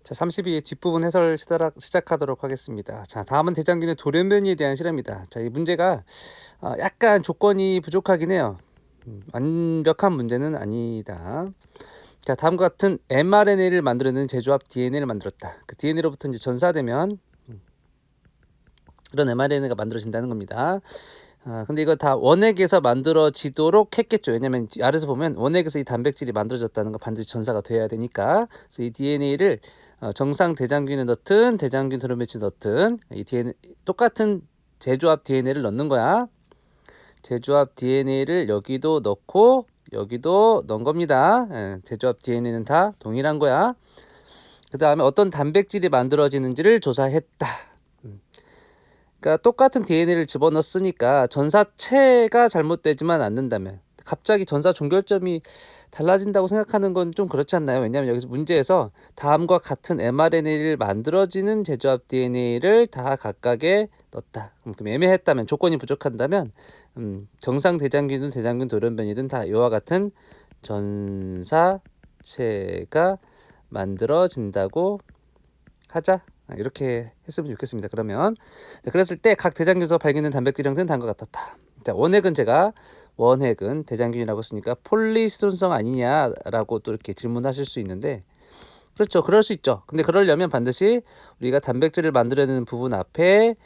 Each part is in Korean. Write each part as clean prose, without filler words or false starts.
자, 32의 뒷부분 해설 시작하도록 하겠습니다. 자, 다음은 대장균의 돌연변이에 대한 실험이다. 자, 이 문제가 약간 조건이 부족하긴 해요. 완벽한 문제는 아니다. 자, 다음과 같은 mRNA를 만들어내는 제조합 DNA를 만들었다. 그 DNA로부터 이제 전사되면 그런 mRNA가 만들어진다는 겁니다. 근데 이거 다 원액에서 만들어지도록 했겠죠. 왜냐면 아래서 보면 원액에서 이 단백질이 만들어졌다는 거 반드시 전사가 돼야 되니까. 그래서 이 DNA를 정상 대장균에 넣든 대장균 드로메치 넣든 이 DNA 똑같은 제조합 DNA를 넣는 거야. 제조합 DNA를 여기도 넣고 여기도 넣은 겁니다. 제조합 DNA는 다 동일한 거야. 그 다음에 어떤 단백질이 만들어지는지를 조사했다. 그러니까 똑같은 DNA를 집어넣었으니까 전사체가 잘못되지만 않는다면, 갑자기 전사 종결점이 달라진다고 생각하는 건 좀 그렇지 않나요? 왜냐하면 여기서 문제에서 다음과 같은 mRNA를 만들어지는 제조합 DNA를 다 각각에 넣었다. 그럼 애매했다면, 조건이 부족한다면 정상 대장균이든 대장균 돌연변이든 다 이와 같은 전사체가 만들어진다고 하자. 이렇게 했으면 좋겠습니다. 그러면 그랬을 때 각 대장균에서 발견된 단백질 형태는 다음과 같았다. 자, 원핵은 대장균이라고 했으니까 폴리히스토인성 아니냐라고 또 이렇게 질문하실 수 있는데, 그렇죠, 그럴 수 있죠. 근데 그러려면 반드시 우리가 단백질을 만들어내는 부분 앞에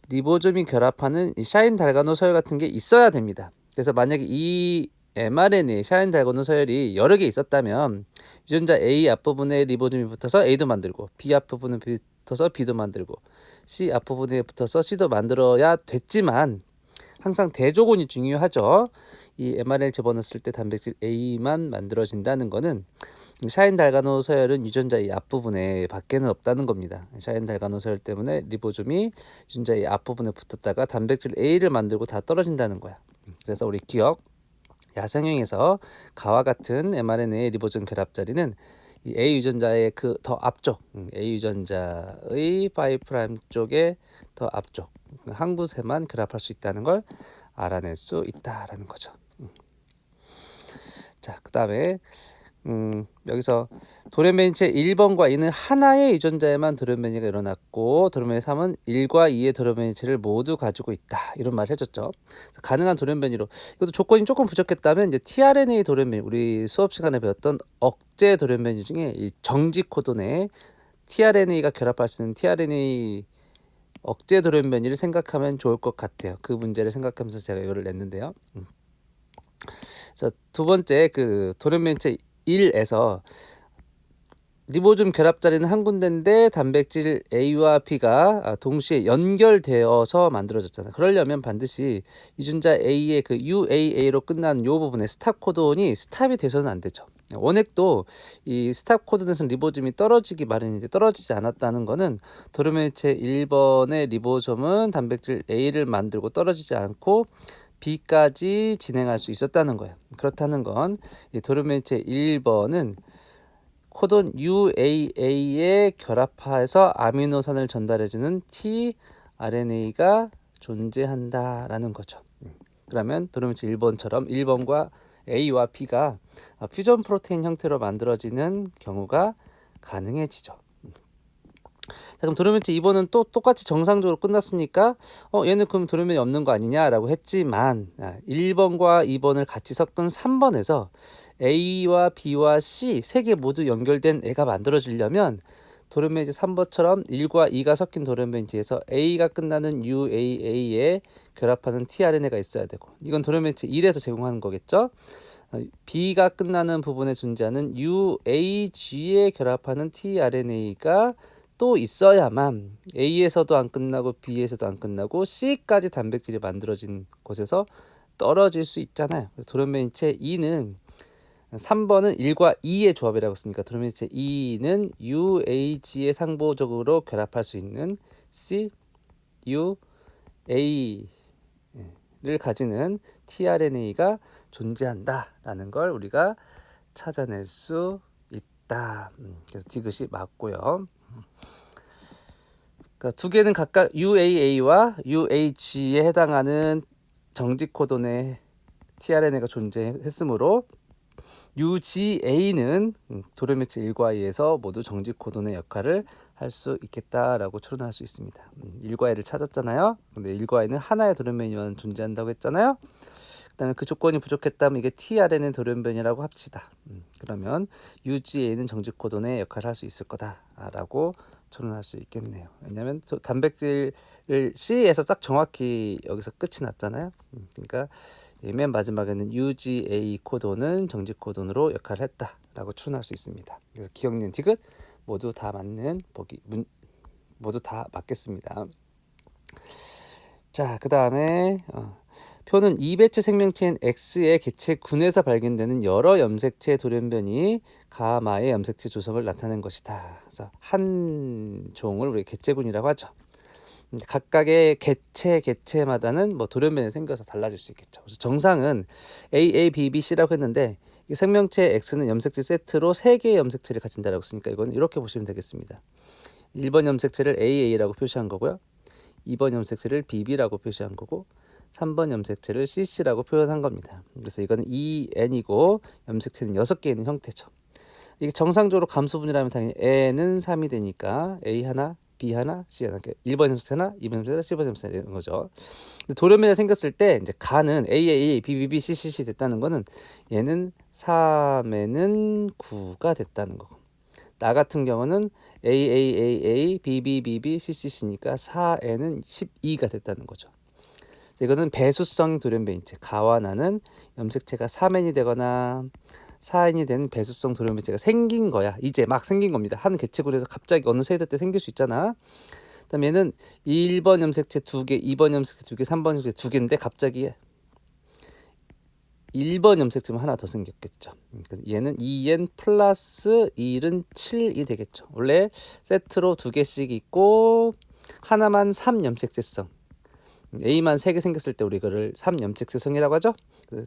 리보좀이 결합하는 이 샤인 달가노 서열 같은 게 있어야 됩니다. 그래서 만약에 이 mRNA 샤인 달가노 서열이 여러 개 있었다면 유전자 A 앞부분에 리보좀이 붙어서 A도 만들고, B 앞부분에 붙어서 B도 만들고, C 앞부분에 붙어서 C도 만들어야 됐지만, 항상 대조건이 중요하죠. 이 mRNA를 집어넣었을 때 단백질 A만 만들어진다는 거는 샤인 달가노 서열은 유전자 의 앞부분에 밖에는 없다는 겁니다. 샤인 달가노 서열 때문에 리보좀이 유전자 의 앞부분에 붙었다가 단백질 A를 만들고 다 떨어진다는 거야. 그래서 우리 기억, 야생형에서 가와 같은 mRNA 리보좀 결합 자리는 이 A 유전자의 그 더 앞쪽, A 유전자의 5' 쪽에 더 앞쪽 한 곳에만 결합할 수 있다는 걸 알아낼 수 있다라는 거죠. 자, 그 다음에 여기서 돌연변이체 1번과 2는 하나의 유전자에만 돌연변이가 일어났고 돌연변이 3은 1과 2의 돌연변이체를 모두 가지고 있다, 이런 말을 해줬죠. 가능한 돌연변이로, 이것도 조건이 조금 부족했다면 이제 tRNA 돌연변이, 우리 수업 시간에 배웠던 억제 돌연변이 중에 이 정지 코돈에 tRNA가 결합할 수 있는 tRNA 억제 돌연변이를 생각하면 좋을 것 같아요. 그 문제를 생각하면서 제가 이거를 냈는데요. 자, 두 번째 그 돌연변이체 1에서 리보좀 결합 자리는 한 군데인데 단백질 A와 B가 동시에 연결되어서 만들어졌잖아요. 그러려면 반드시 유전자 A의 그 UAA로 끝나는 이 부분에 스탑 코돈이 스탑이 돼서는 안 되죠. 원액도 이 스탑 코돈에서 리보좀이 떨어지기 마련인데 떨어지지 않았다는 거는 돌연변이체 1번의 리보솜은 단백질 A를 만들고 떨어지지 않고 B까지 진행할 수 있었다는 거예요. 그렇다는 건 이 돌연변이체 1번은 코돈 UAA에 결합해서 아미노산을 전달해주는 tRNA가 존재한다라는 거죠. 그러면 돌연변이체 1번처럼 1번과 A와 B가 퓨전 프로테인 형태로 만들어지는 경우가 가능해지죠. 자, 그럼 돌연변이체 2번은 또 똑같이 정상적으로 끝났으니까 얘는 그럼 돌연변이 없는 거 아니냐라고 했지만 1번과 2번을 같이 섞은 3번에서 A와 B와 C 세 개 모두 연결된 애가 만들어지려면 돌연변이체 3번처럼 1과 2가 섞인 돌연변이체에서 A가 끝나는 UAA에 결합하는 tRNA가 있어야 되고, 이건 돌연변이체 1에서 제공하는 거겠죠. B가 끝나는 부분에 존재하는 UAG에 결합하는 tRNA가 또 있어야만 A에서도 안 끝나고 B에서도 안 끝나고 C까지 단백질이 만들어진 곳에서 떨어질 수 있잖아요. 그래서 돌연변이체 2는 3번은 1과 2의 조합이라고 했으니까 돌연변이체 2는 UAG에 상보적으로 결합할 수 있는 CUA를 가지는 tRNA가 존재한다라는 걸 우리가 찾아낼 수 있다. 그래서 디귿이 맞고요. 그러니까 두 개는 각각 UAA와 UAG에 해당하는 정지 코돈의 tRNA가 존재했으므로 UGA는 돌연변체 1과 2에서 모두 정직 코돈의 역할을 할 수 있겠다라고 추론할 수 있습니다. 1과 2를 찾았잖아요. 근데 1과 2는 하나의 돌연변이만 존재한다고 했잖아요. 그다음에 그 조건이 부족했다면 이게 tRNA 돌연변이라고 합시다. 그러면 UGA는 정직 코돈의 역할을 할 수 있을 거다라고 추론할 수 있겠네요. 왜냐하면 단백질을 C에서 딱 정확히 여기서 끝이 났잖아요. 그러니까 맨 마지막에는 UGA 코돈은 정직 코돈으로 역할을 했다라고 추론할 수 있습니다. 그래서 기억니은 디귿 모두 다 맞는 보기 모두 다 맞겠습니다. 자, 그 다음에 표는 이배체 생명체인 X의 개체군에서 발견되는 여러 염색체 돌연변이 가마의 염색체 조성을 나타낸 것이다. 그래서 한 종을 우리 개체군이라고 하죠. 각각의 개체마다는 뭐 돌연변이 생겨서 달라질 수 있겠죠. 그래서 정상은 A, B, B, C라고 했는데 이 생명체 X는 염색체 세트로 3개의 염색체를 가진다라고 했으니까 이건 이렇게 보시면 되겠습니다. 1번 염색체를 AA라고 표시한 거고요. 2번 염색체를 BB라고 표시한 거고 3번 염색체를 CC라고 표현한 겁니다. 그래서 이거는 EN이고 염색체는 6개 있는 형태죠. 이게 정상적으로 감수분이라면 당연히 N은 3이 되니까 A 하나, B 하나, C 하나, 1번 염색체나 2번 염색체나 10번 염색체나 이런 거죠. 돌연변이가 생겼을 때 이제 가는 AAA, BBB, CCC 됐다는 거는 얘는 3에는 9가 됐다는 거고 나 같은 경우는 AAAA, BBBB, CCC니까 4에는 12가 됐다는 거죠. 이거는 배수성 돌연변이체 가와 나는 염색체가 3N이 되거나 4N이 된 배수성 돌연변이체가 생긴 거야. 이제 막 생긴 겁니다. 한 개체군에서 갑자기 어느 세대 때 생길 수 있잖아. 그다음에 얘는 1번 염색체 2개, 2번 염색체 2개, 3번 염색체 2개인데 갑자기 1번 염색체만 하나 더 생겼겠죠. 얘는 2n 플러스 1은 7이 되겠죠. 원래 세트로 2개씩 있고 하나만 3염색체성 A만 3개 생겼을 때 우리 이거를 3염색체성이라고 하죠.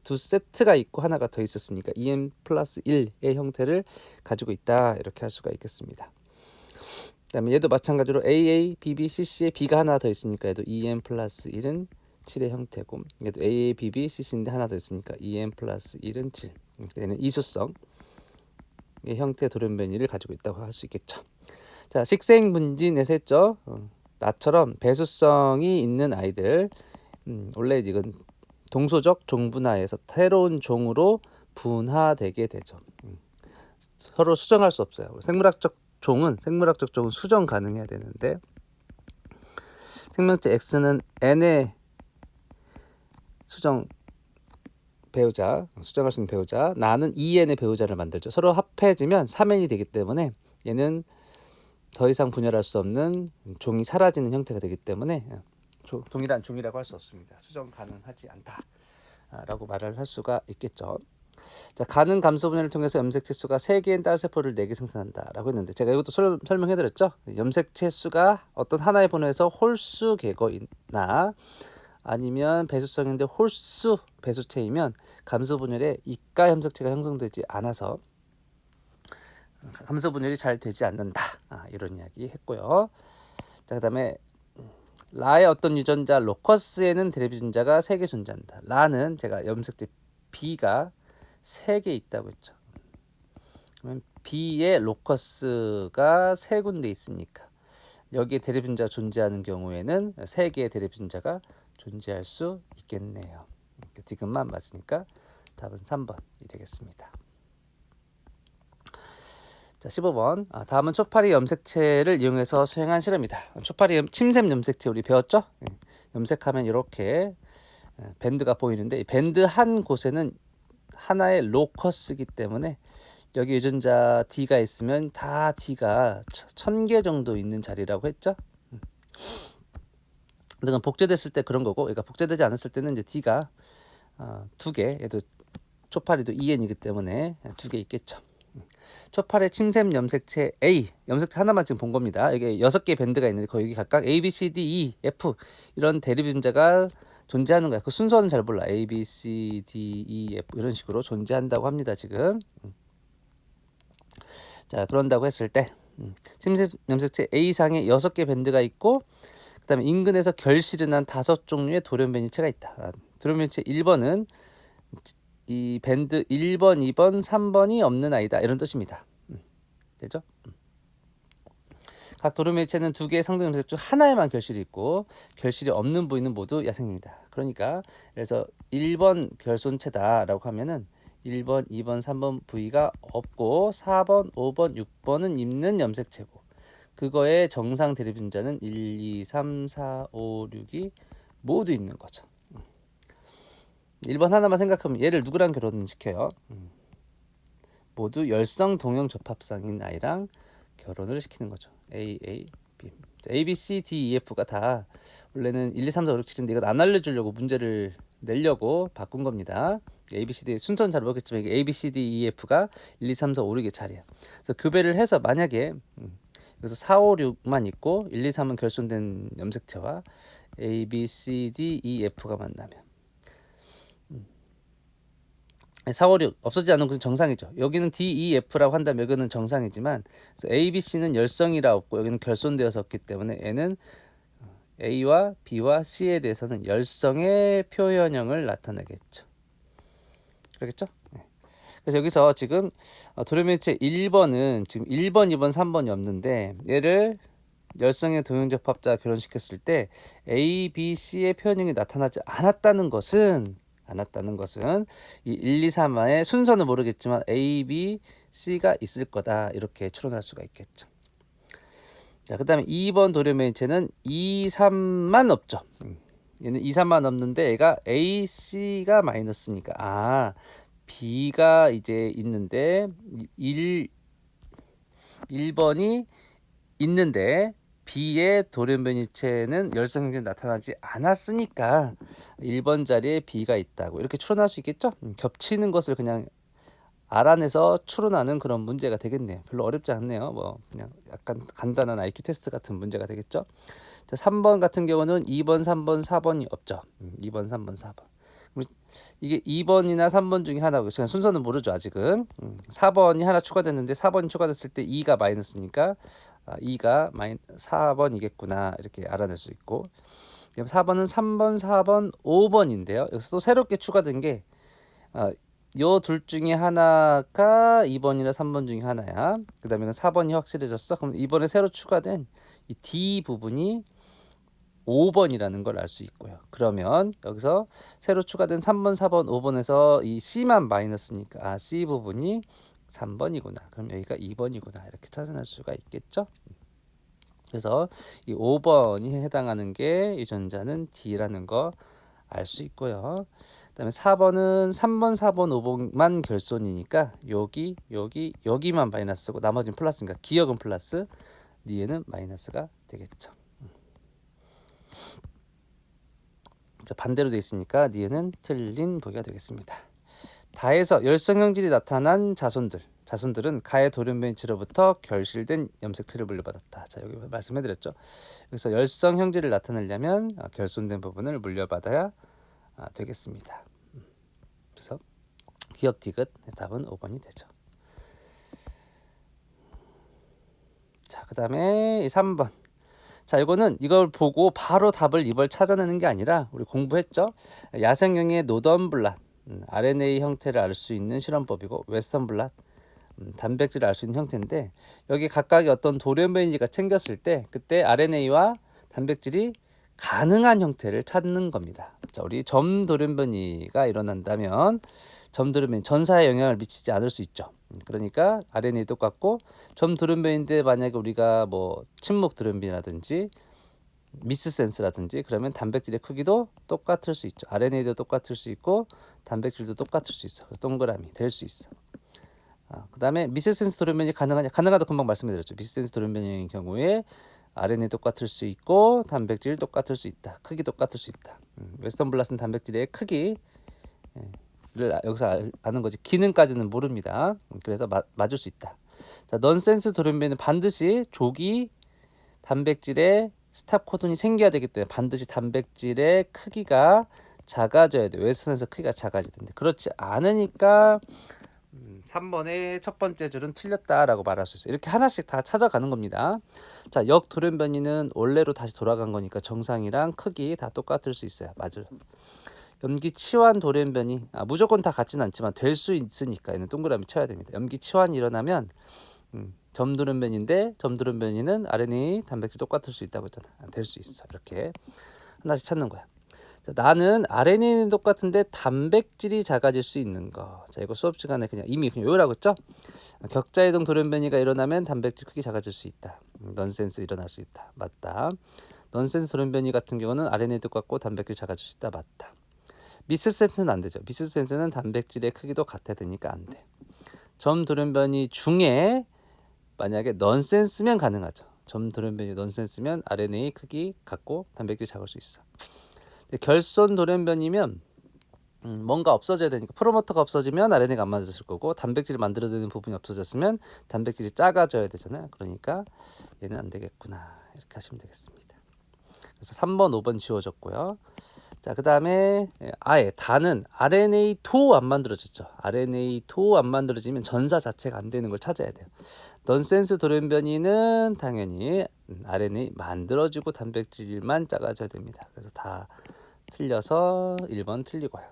두 세트가 있고 하나가 더 있었으니까 2n 플러스 1의 형태를 가지고 있다 이렇게 할 수가 있겠습니다. 그 다음에 얘도 마찬가지로 AA, BB, CC에 B가 하나 더 있으니까 얘도 2n 플러스 1은 7의 형태고 얘도 AA, BB, CC인데 하나 더 있으니까 2n 플러스 1은 7 얘는 이수성의 형태의 돌연변이를 가지고 있다고 할 수 있겠죠. 자, 식생분진에서 했죠. 나처럼 배수성이 있는 아이들 원래 이건 동소적 종분화에서 새로운 종으로 분화되게 되죠. 서로 수정할 수 없어요. 생물학적 종은 수정 가능해야 되는데 생명체 X는 N의 수정할 수 있는 배우자, 나는 2N의 배우자를 만들죠. 서로 합해지면 3N이 되기 때문에 얘는 더 이상 분열할 수 없는 종이 사라지는 형태가 되기 때문에 동일한 종이라고 할 수 없습니다. 수정 가능하지 않다라고 말을 할 수가 있겠죠. 자, 가는 감소 분열을 통해서 염색체 수가 3개인 딸세포를 4개 생산한다라고 했는데 제가 이것도 설명해드렸죠. 염색체 수가 어떤 하나의 번호에서 홀수 궤거이나 아니면 배수성인데 홀수 배수체이면 감소 분열에 이가 염색체가 형성되지 않아서 감소 분열이 잘 되지 않는다. 이런 이야기 했고요. 자, 그다음에 라의 어떤 유전자 로커스에는 대립유전자가 3개 존재한다. 라는 제가 염색체 B가 3개 있다고 했죠. 그러면 B의 로커스가 3군데 있으니까 여기에 대립유전자가 존재하는 경우에는 3개의 대립유전자가 존재할 수 있겠네요. 디귿만 맞으니까 답은 3번이 되겠습니다. 자, 15번. 다음은 초파리 염색체를 이용해서 수행한 실험이다. 초파리 침샘 염색체 우리 배웠죠? 염색하면 이렇게 밴드가 보이는데 이 밴드 한 곳에는 하나의 로커스이기 때문에 여기 유전자 D가 있으면 다 D가 1000개 정도 있는 자리라고 했죠? 근데 복제됐을 때 그런 거고, 그러니까 복제되지 않았을 때는 이제 D가 2개, 얘도 초파리도 EN이기 때문에 2개 있겠죠. 초파리 침샘 염색체 A, 염색체 하나만 지금 본 겁니다. 이게 6개의 밴드가 있는데 거기 각각 A, B, C, D, E, F 이런 대립 유전자가 존재하는 거야. 그 순서는 잘 몰라. A, B, C, D, E, F 이런 식으로 존재한다고 합니다. 지금. 자, 그런다고 했을 때 침샘 염색체 A상에 6개 밴드가 있고 그 다음에 인근에서 결실은 한 5종류의 돌연변이체가 있다. 돌연변이체 1번은 이 밴드 1번, 2번, 3번이 없는 아이다 이런 뜻입니다. 되죠? 각 도료매체는 두 개의 상등 염색 중 하나에만 결실이 있고 결실이 없는 부위는 모두 야생형이다. 그러니까 그래서 1번 결손체다라고 하면은 1번, 2번, 3번 부위가 없고 4번, 5번, 6번은 있는 염색체고 그거의 정상 대립분자는 1, 2, 3, 4, 5, 6이 모두 있는 거죠. 1번 하나만 생각하면 얘를 누구랑 결혼시켜요? 모두 열성 동형 접합상인 아이랑 결혼을 시키는 거죠. A, B. A, B, C, D, E, F가 다 원래는 1, 2, 3, 4, 5, 6, 7인데 이건 안 알려주려고 문제를 내려고 바꾼 겁니다. A, B, C, D 순서는 잘 모르겠지만 이게 A, B, C, D, E, F가 1, 2, 3, 4, 5, 6의 자리야. 그래서 교배를 해서 만약에 그래서 4, 5, 6만 있고 1, 2, 3은 결손된 염색체와 A, B, C, D, E, F가 만나면 4, 5, 6 없어지지 않는 것은 정상이죠. 여기는 D, E, F라고 한다면 여기는 정상이지만 A, B, C는 열성이라 없고 여기는 결손되어서 없기 때문에 N은 A와 B와 C에 대해서는 열성의 표현형을 나타내겠죠. 그렇겠죠? 네. 그래서 여기서 지금 도료매체 1번은 지금 1번, 2번, 3번이 없는데 얘를 열성의 동형접합자 결혼시켰을 때 A, B, C의 표현형이 나타나지 않았다는 것은 이 1, 2, 3화의 순서는 모르겠지만 A, B, C가 있을 거다 이렇게 추론할 수가 있겠죠. 자, 그 다음에 2번 도료매체는 2, 3만 없죠. 얘는 2, 3만 없는데 얘가 A, C가 마이너스니까 B가 이제 있는데 1번이 있는데 B의 돌연변이체는 열성형질이 나타나지 않았으니까 1번 자리에 B가 있다고 이렇게 추론할 수 있겠죠? 겹치는 것을 그냥 알아내서 추론하는 그런 문제가 되겠네요. 별로 어렵지 않네요. 뭐 그냥 약간 간단한 IQ 테스트 같은 문제가 되겠죠? 자, 3번 같은 경우는 2번, 3번, 4번이 없죠. 2번, 3번, 4번. 이게 2번이나 3번 중에 하나고 지금 순서는 모르죠 아직은. 4번이 하나 추가됐는데 4번이 추가됐을 때 2가 마이너스니까 2가 4번이겠구나 이렇게 알아낼 수 있고 4번은 3번, 4번, 5번인데요. 여기서 또 새롭게 추가된 게 요 둘 중에 하나가 2번이나 3번 중에 하나야. 그 다음에 4번이 확실해졌어. 그럼 이번에 새로 추가된 이 D 부분이 5번이라는 걸 알 수 있고요. 그러면 여기서 새로 추가된 3번, 4번, 5번에서 이 C만 마이너스니까 C 부분이 3번이구나. 그럼 여기가 2번이구나. 이렇게 찾아낼 수가 있겠죠. 그래서 이 5번이 해당하는 게 유전자는 D라는 거 알 수 있고요. 그다음에 4번은 3번, 4번, 5번만 결손이니까 여기만 마이너스고 나머지는 플러스니까 기억은 플러스, 니에는 마이너스가 되겠죠. 반대로 되어 있으니까 니에는 틀린 보기가 되겠습니다. 다에서 열성형질이 나타난 자손들은 가의 돌연변이체로부터 결실된 염색체를 물려받았다. 자, 여기 말씀해드렸죠. 그래서 열성형질을 나타내려면 결손된 부분을 물려받아야 되겠습니다. 그래서 기억 디귿 답은 5번이 되죠. 자, 그 다음에 3번. 자, 이걸 보고 바로 답을 이걸 찾아내는 게 아니라 우리 공부했죠. 야생형의 노던블랏 RNA 형태를 알 수 있는 실험법이고 웨스턴블랏 단백질을 알 수 있는 형태인데 여기 각각의 어떤 돌연변이가 생겼을 때 그때 RNA와 단백질이 가능한 형태를 찾는 겁니다. 자, 우리 점 돌연변이가 일어난다면 점 돌연변이 전사에 영향을 미치지 않을 수 있죠. 그러니까 RNA 똑같고 점 돌연변이인데 만약에 우리가 뭐 침묵 돌연변이라든지 미스센스라든지 그러면 단백질의 크기도 똑같을 수 있죠. RNA도 똑같을 수 있고 단백질도 똑같을 수 있어. 동그라미 될 수 있어. 그 다음에 미스센스 돌연변이 가능하냐? 가능하다 금방 말씀드렸죠. 미스센스 돌연변이의 경우에 RNA 똑같을 수 있고 단백질 똑같을 수 있다. 크기 똑같을 수 있다. 웨스턴블랏은 단백질의 크기를 여기서 아는 거지. 기능까지는 모릅니다. 그래서 맞을 수 있다. 자, 넌센스 돌연변이는 반드시 조기 단백질의 스탑 코돈이 생겨야 되기 때문에 반드시 단백질의 크기가 작아져야 돼. 웨스턴에서 크기가 작아져야 되는데 그렇지 않으니까 3번의 첫 번째 줄은 틀렸다라고 말할 수 있어요. 이렇게 하나씩 다 찾아가는 겁니다. 자, 역돌연변이는 원래로 다시 돌아간 거니까 정상이랑 크기 다 똑같을 수 있어요. 맞아요. 염기치환 돌연변이 무조건 다 같지는 않지만 될 수 있으니까 얘는 동그라미 쳐야 됩니다. 염기치환이 일어나면 점돌연변인데 점돌연변이는 RNA 단백질 똑같을 수 있다고 했잖아. 될 수 있어. 이렇게 하나씩 찾는 거야. 자, 나는 RNA는 똑같은데 단백질이 작아질 수 있는 거. 자, 이거 수업 시간에 그냥 이미 외우라고 했죠? 격자이동 돌연변이가 일어나면 단백질 크기 작아질 수 있다. 넌센스 일어날 수 있다. 맞다. 넌센스 돌연변이 같은 경우는 RNA 똑같고 단백질 작아질 수 있다. 맞다. 미스센스는 안 되죠. 미스센스는 단백질의 크기도 같아야 되니까 안 돼. 점 돌연변이 중에 만약에 넌센스면 가능하죠. 점 돌연변이 넌센스면 RNA 크기 같고 단백질 작을 수 있어. 결손 돌연변이면 뭔가 없어져야 되니까 프로모터가 없어지면 RNA가 안 만들어질 거고 단백질을 만들어내는 부분이 없어졌으면 단백질이 작아져야 되잖아요. 그러니까 얘는 안 되겠구나. 이렇게 하시면 되겠습니다. 그래서 3번, 5번 지워졌고요. 자, 그 다음에 아예 다는 RNA2 안 만들어졌죠. RNA2 안 만들어지면 전사 자체가 안 되는 걸 찾아야 돼요. 넌센스 돌연변이는 당연히 RNA 만들어지고 단백질만 작아져야 됩니다. 그래서 다 틀려서 1번 틀리고요.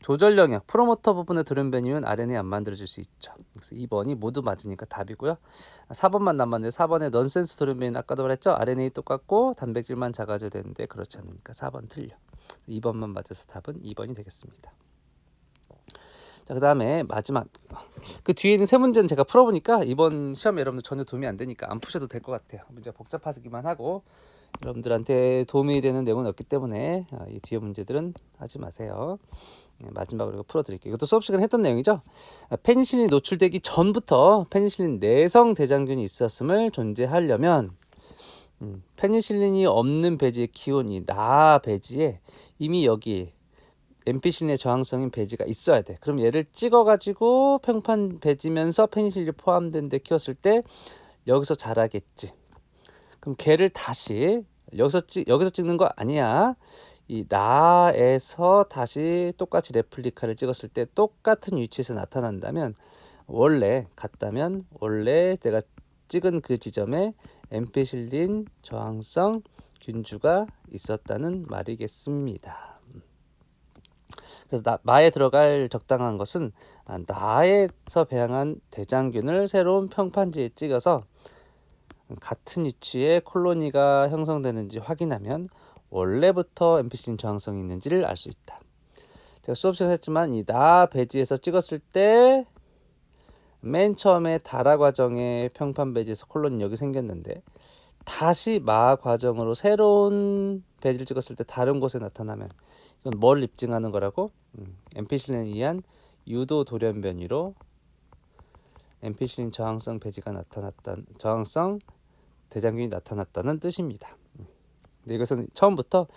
조절 영역 프로모터 부분의 돌연변이면 RNA 안 만들어질 수 있죠. 그래서 2번이 모두 맞으니까 답이고요. 4번만 남았는데 4번에 넌센스 돌연변이는 아까도 말했죠. RNA 똑같고 단백질만 작아져야 되는데 그렇지 않으니까 4번 틀려. 2번만 맞아서 답은 2번이 되겠습니다. 자, 그 다음에 마지막 그 뒤에 있는 세 문제는 제가 풀어보니까 이번 시험에 여러분들 전혀 도움이 안 되니까 안 푸셔도 될 것 같아요. 문제가 복잡하기만 하고 여러분들한테 도움이 되는 내용은 없기 때문에 이 뒤에 문제들은 하지 마세요. 마지막으로 풀어드릴게요. 이것도 수업 시간에 했던 내용이죠. 페니실린이 노출되기 전부터 페니실린 내성 대장균이 있었음을 존재하려면 페니실린이 없는 배지에 키운 이 나 배지에 이미 여기 엠피실린의 저항성인 배지가 있어야 돼. 그럼 얘를 찍어가지고 평판 배지면서 페니실린이 포함된 데 키웠을 때 여기서 자라겠지. 그럼 걔를 다시 여기서 찍는 거 아니야. 이 나에서 다시 똑같이 레플리카를 찍었을 때 똑같은 위치에서 나타난다면 원래 같다면 원래 내가 찍은 그 지점에 엠피실린 저항성 균주가 있었다는 말이겠습니다. 그래서 마에 들어갈 적당한 것은 나에서 배양한 대장균을 새로운 평판지에 찍어서 같은 위치에 콜로니가 형성되는지 확인하면 원래부터 엠피실린 저항성이 있는지를 알 수 있다. 제가 수업 시간에 했지만 이 나 배지에서 찍었을 때 맨 처음에 다라 과정의 평판 배지에서 콜로니 여기 생겼는데 다시 마 과정으로 새로운 배지를 찍었을 때 다른 곳에 나타나면 이건 뭘 입증하는 거라고? 엠피실린에 의한 유도 돌연변이로 엠피실린 저항성 배지가 나타났다는 저항성 대장균이 나타났다는 뜻입니다. 근데 이것은 처음부터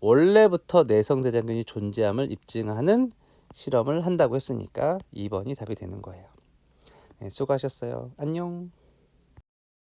원래부터 내성 대장균이 존재함을 입증하는 실험을 한다고 했으니까 2번이 답이 되는 거예요. 네, 수고하셨어요. 안녕.